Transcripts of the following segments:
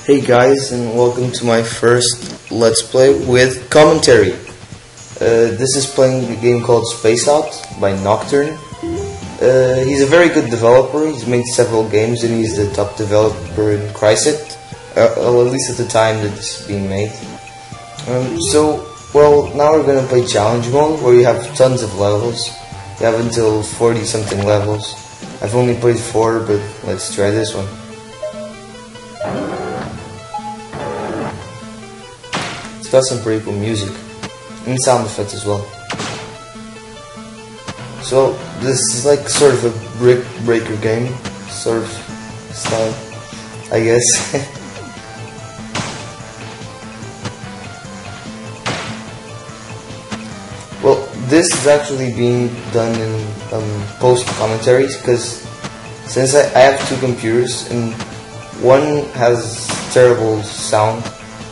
Hey guys, and welcome to my first Let's Play with commentary. This is playing a game called Space Out by Nocturne. He's a very good developer. He's made several games and he's the top developer in Crysit, at least at the time that this is being made. Well, now we're gonna play challenge mode, where you have tons of levels. You have until 40 something levels. I've only played 4, but let's try this one. It's got some pretty cool music and sound effects as well. So this is like sort of a brick breaker game, sort of style, I guess. Well, this is actually being done in post commentaries, because since I have 2 computers and one has terrible sound,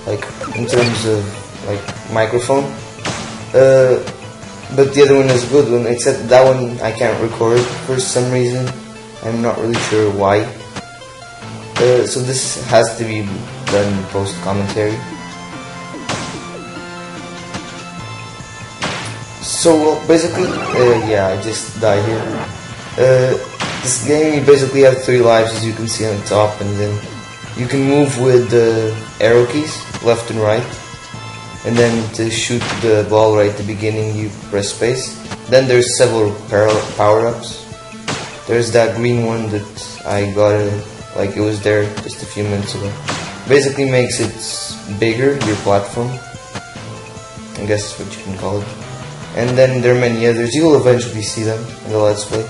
like in terms of like microphone, but the other one is a good one, except that one I can't record for some reason. I'm not really sure why. So this has to be done post commentary. So well, basically, yeah, I just died here. This game, you basically have 3 lives, as you can see on the top, and then you can move with the arrow keys, left and right, and then to shoot the ball right at the beginning you press space. Then there's several power-ups. There's that green one that I got, like it was there just a few minutes ago. Basically makes it bigger, your platform, I guess that's what you can call it. And then there are many others, you will eventually see them in the Let's Play.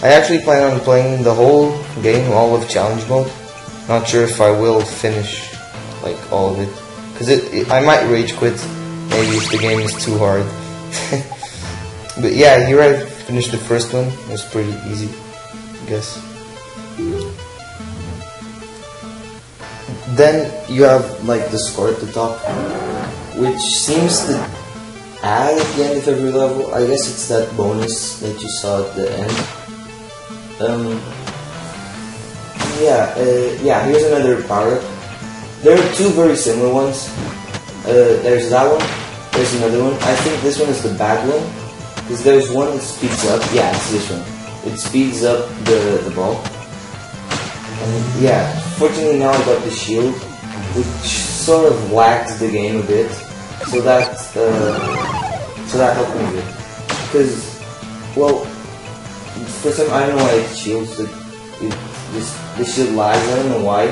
I actually plan on playing the whole game, all of challenge mode. Not sure if I will finish like all of it, because I might rage quit maybe if the game is too hard. But yeah, here I finished the first one. It was pretty easy, I guess. Then you have like the score at the top, which seems to add at the end of every level. I guess it's that bonus that you saw at the end. Yeah, here's another power-up. There are 2 very similar ones. There's that one, there's another one. I think this one is the bad one, because there's one that speeds up. Yeah, it's this one. It speeds up the ball. And yeah, fortunately now I got the shield, which sort of lags the game a bit. So that helped me a bit. Because, well, for some, I don't know why it shields the shield lags, I don't know why,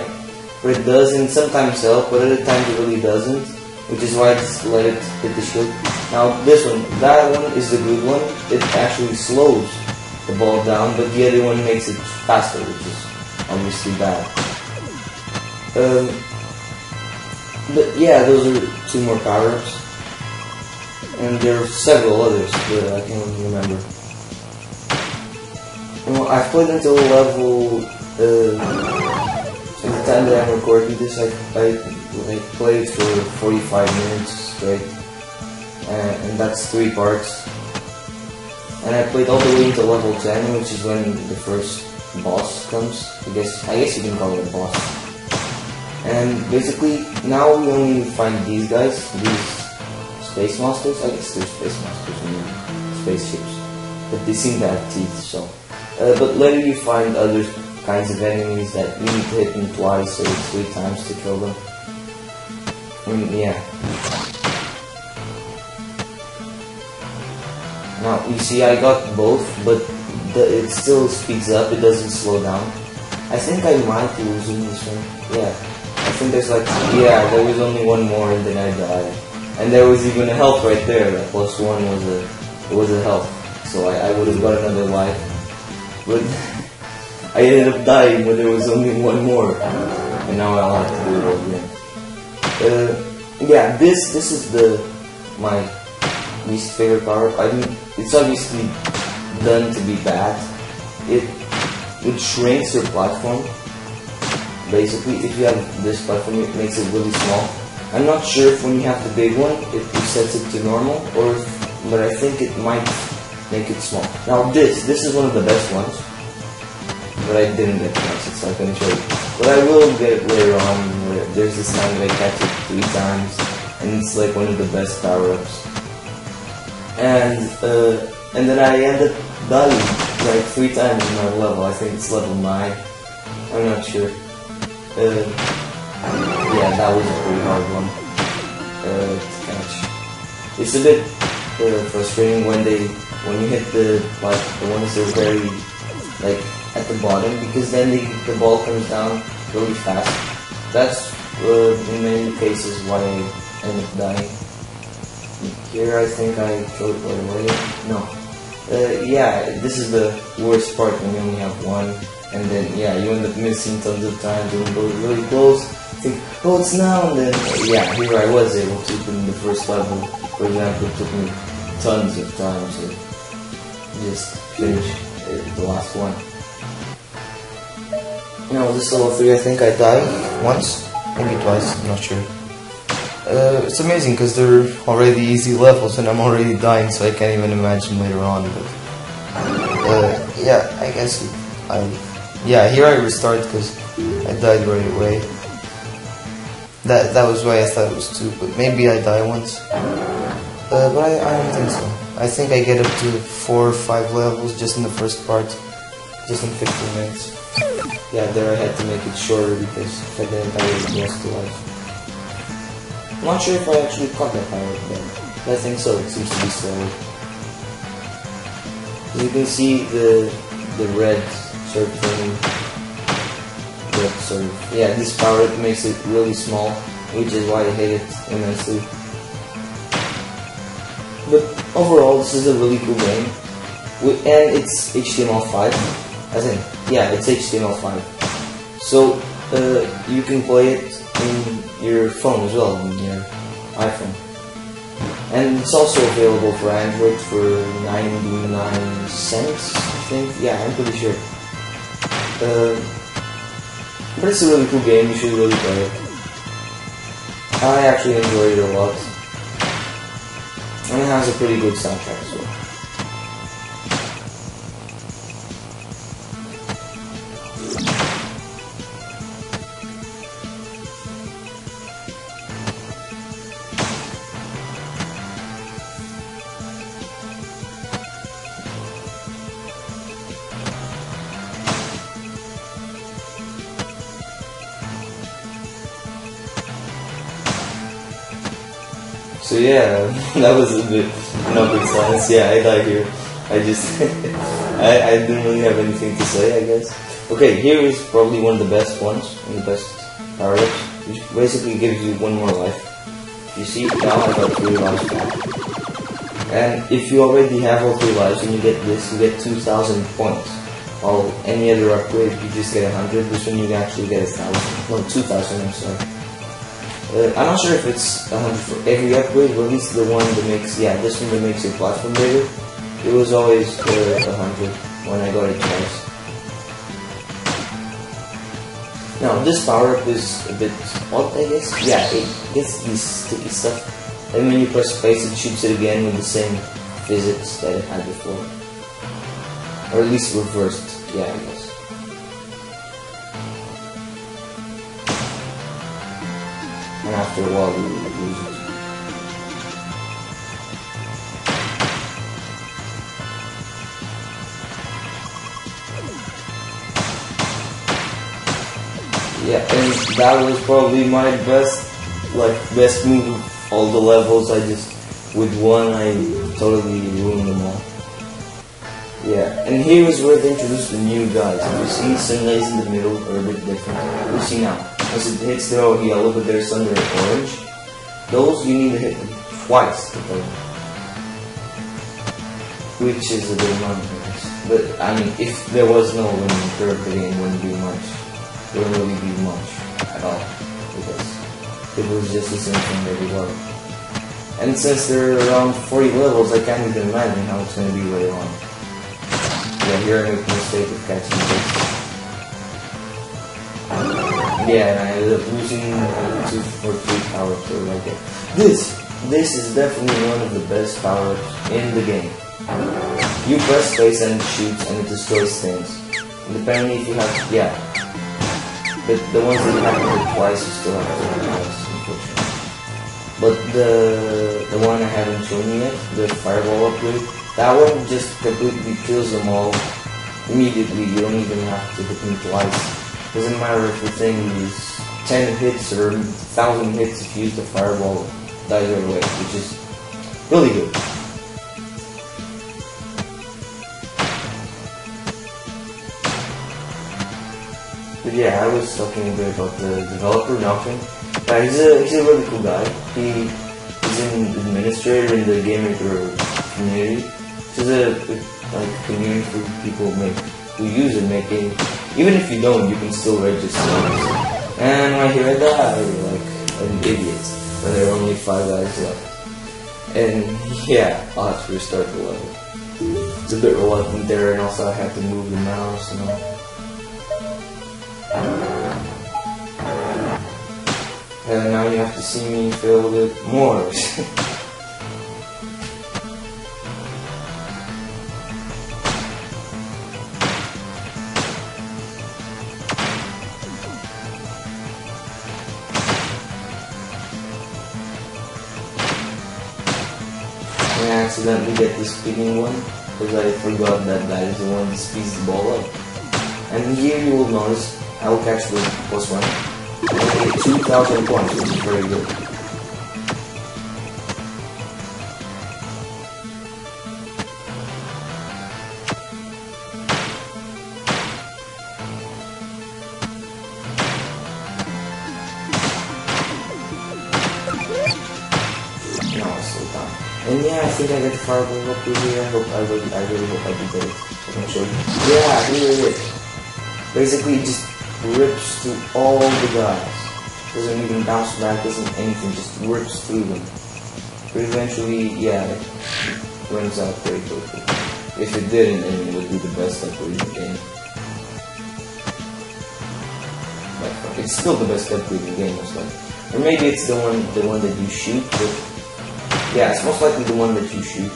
but it does, and sometimes help, but other times it really doesn't, which is why I just let it hit the shield. Now this one, that one is the good one. It actually slows the ball down, but the other one makes it faster, which is obviously bad. But yeah, those are 2 more power-ups, and there are several others, but I can't remember. Well, I've played until level, at the time that I'm recording this, I played for 45 minutes straight, and that's 3 parts. And I played all the way until level 10, which is when the first boss comes. I guess you can call it a boss. And basically, now we only find these guys, these space monsters. I guess they're space monsters and spaceships, but they seem to have teeth, so. But later you find other kinds of enemies that you need to hit them twice or 3 times to kill them. Yeah. Now you see, I got both, but it still speeds up. It doesn't slow down. I think I might be losing this one. Yeah. I think there's like, yeah, there was only 1 more and then I died. And there was even a health right there. That +1 was a health, so I would have got another life. But I ended up dying when there was only 1 more, and now I'll have to do it all again. Yeah, this is my least favorite power-up. It's obviously done to be bad. It shrinks your platform. Basically, if you have this platform, it makes it really small. I'm not sure if when you have the big one, it resets it to normal, but I think it might make it small. Now this is one of the best ones, but I didn't get the so I couldn't show you. But I will get it later on there's this time that I catch it 3 times, and it's like one of the best power-ups. And then I end up dying like 3 times in my level. I think it's level 9. I'm not sure. Yeah, that was a pretty hard one to catch. It's a bit frustrating when you hit the ones that are very like at the bottom, because then the ball comes down really fast. That's in many cases why I end up dying. Here I think I throw it right away. No. Yeah, this is the worst part when you only have one, and then yeah, you end up missing tons of times and go really close. Think, oh, it's now, and then yeah, here I was able to in the first level. For example, it took me tons of time to just finish the last one. Now this level 3, I think I died once, maybe twice, I'm not sure. It's amazing because they're already easy levels and I'm already dying, so I can't even imagine later on. But yeah, I guess yeah, here I restart because I died right away. That was why I thought it was 2, but maybe I die once. But I don't think so. I think I get up to 4 or 5 levels just in the first part, just in 15 minutes. Yeah, there I had to make it shorter because if I didn't, I would have lost the life. I'm not sure if I actually caught that power up then. I think so, it seems to be slower. As you can see the red sort of thing. Yeah, this power up makes it really small, which is why I hate it immensely. But overall, this is a really cool game, and it's HTML5. As in, yeah, it's HTML5. So you can play it in your phone as well, on your iPhone. And it's also available for Android for 99 cents, I think. Yeah, I'm pretty sure. But it's a really cool game, you should really play it. I actually enjoyed it a lot. And it has a pretty good soundtrack as well. So yeah, that was a bit not good science. Yeah, I died here. I just I didn't really have anything to say, I guess. Okay, here is probably one of the best ones, and the best power-ups, which basically gives you 1 more life. You see, now I got 3 lives back. And if you already have all 3 lives and you get this, you get 2,000 points. While any other upgrade, you just get 100. This one you actually get 1,000. No, 2,000, I'm sorry. I'm not sure if it's 100 for every upgrade, but at least the one that makes, yeah, this one that makes your platform bigger, it was always 100 when I got it twice. Now, this power-up is a bit odd, I guess. Yeah, it gets these sticky stuff, and when you press space, it shoots it again with the same physics that it had before. Or at least reversed, yeah, I guess. And after a while, we lose it. Yeah, and that was probably my best move of all the levels. I just, with one, I totally ruined them all. Yeah, and here is where they introduced the new guys. And you see sunrise in the middle are a bit different. You see now. As it hits, they're all yellow, but they're under orange. Those you need to hit them twice to play, which is a bit annoying, I guess. But I mean, if there was no winning curve, the game wouldn't be much. There wouldn't really be much at all, because it was just the same thing every level. And since there are around 40 levels, I can't even imagine how it's going to be later on. Yeah, here I make the mistake of catching this. Yeah, and I ended up losing 2 or 3 power-ups or like that. This is definitely one of the best power-ups in the game. You press space and it shoots and it destroys things. And depending if you have, yeah. but the ones that you have to hit twice, you still have to hit twice, unfortunately. But the one I haven't shown you yet, the fireball upgrade, that one just completely kills them all immediately. You don't even have to hit them twice. Doesn't matter if the thing is 10 hits or 1,000 hits, if you use the fireball, dies right away, which is really good. But yeah, I was talking a bit about the developer, Nocturne. He's a really cool guy. He's an administrator in the game maker community. This is a community for people who use it, making. Even if you don't, you can still register. And when I hear that, I was like an idiot. When there are only 5 guys left. And yeah, I'll have to restart the level. It's a bit reluctant there, and also I have to move the mouse and all. And now you have to see me fail with more. I accidentally get the speeding one because I forgot that is the one that speeds the ball up. And here you will notice I will catch the +1. Only 2,000 points, which is very good. No, it's still done. And yeah, I think I got the fireball up here. I really hope I did it. I can show you. Yeah, here it is. Basically, it just rips through all the guys. Doesn't even bounce back, doesn't anything, just rips through them. But eventually, yeah, it runs out very quickly. If it didn't, then it would be the best upgrade in the game. But it's still the best upgrade in the game, most likely. Or maybe it's the one that you shoot, but yeah, it's most likely the one that you shoot.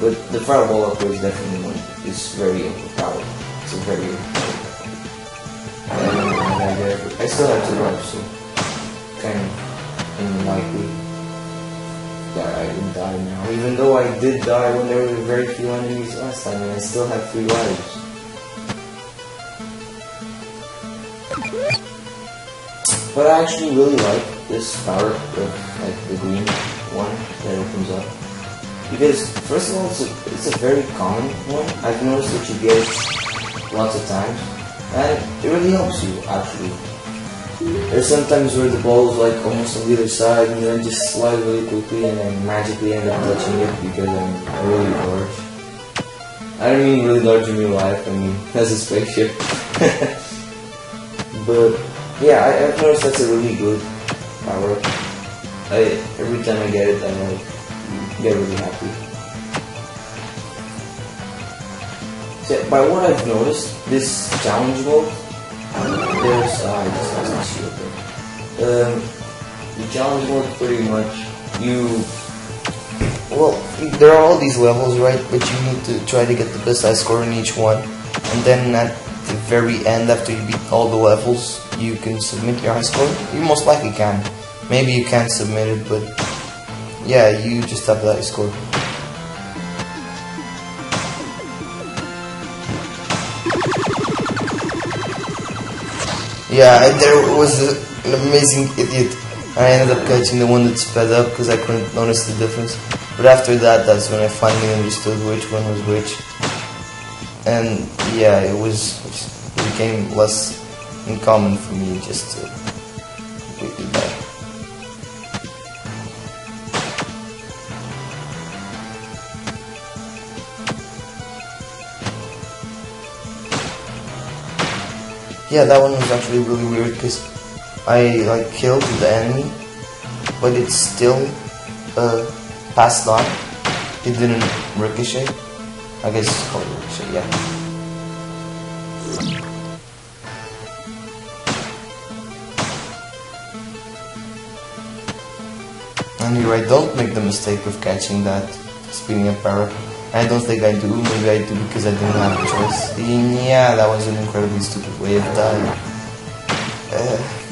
But the fireball upgrade is definitely the one that is very overpowered. It's a very overpowered. I still have 2 lives, so kind of unlikely that I would die now. Even though I did die when there were very few enemies last time, and I still have 3 lives. But I actually really like this power of like the green one that opens up. Because first of all, it's a very common one. I've noticed that you get it lots of times. And it really helps you, actually. There's sometimes where the ball is like almost on the other side and then just slide really quickly and then magically end up touching it because I'm really large. I don't mean really large in real life, I mean as a spaceship. But yeah, I've noticed that's a really good power. Every time I get it, I like get really happy. So, by what I've noticed, this challenge mode, there's I just lost my shield there. The challenge mode pretty much there are all these levels, right? But you need to try to get the best high score in each one, and then at the very end, after you beat all the levels, you can submit your high score. You most likely can. Maybe you can't submit it, but yeah, you just have the high score. Yeah, there was an amazing idiot. I ended up catching the one that sped up because I couldn't notice the difference. But after that, that's when I finally understood which one was which. And yeah, it became less uncommon for me just to completely die. Yeah, that one was actually really weird because I like killed the enemy, but it still passed on. It didn't ricochet. I guess it's called ricochet, yeah. And you're right, don't make the mistake of catching that speeding up arrow. I don't think I do, maybe I do because I didn't have a choice. Yeah, that was an incredibly stupid way of dying. Uh,